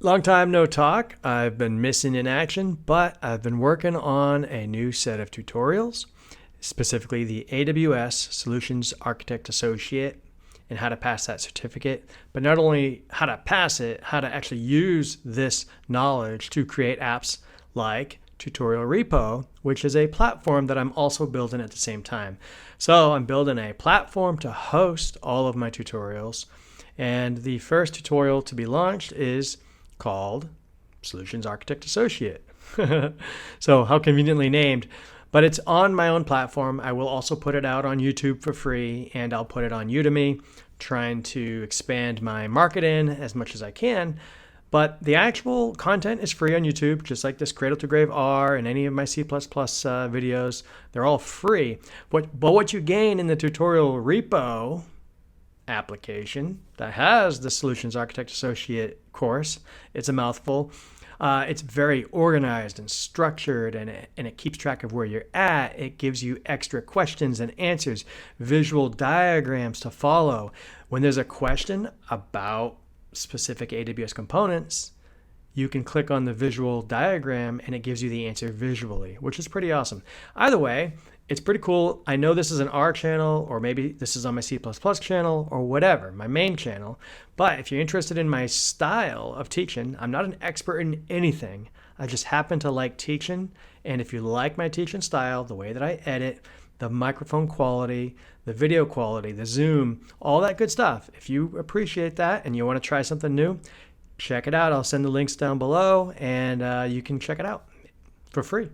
Long time no talk. I've been missing in action, but I've been working on a new set of tutorials, specifically the AWS Solutions Architect Associate and how to pass that certificate. But not only how to pass it, how to actually use this knowledge to create apps like TutorialRepo, which is a platform that I'm also building at the same time. So I'm building a platform to host all of my tutorials. And the first tutorial to be launched is called Solutions Architect Associate. So how conveniently named, but it's on my own platform. I will also put it out on YouTube for free, and I'll put it on Udemy, trying to expand my marketing as much as I can. But the actual content is free on YouTube, just like this Cradle to Grave R and any of my C++ videos. They're all free. But what you gain in the tutorial repo application that has the Solutions Architect Associate course, it's a mouthful. It's very organized and structured, and it keeps track of where you're at. It gives you extra questions and answers, visual diagrams to follow. When there's a question about specific AWS components, you can click on the visual diagram and it gives you the answer visually, which is pretty awesome. Either way, it's pretty cool. I know this is an R channel, or maybe this is on my C++ channel, or whatever, my main channel. But if you're interested in my style of teaching, I'm not an expert in anything. I just happen to like teaching. And if you like my teaching style, the way that I edit, the microphone quality, the video quality, the zoom, all that good stuff, if you appreciate that and you want to try something new, check it out. I'll send the links down below, and you can check it out for free.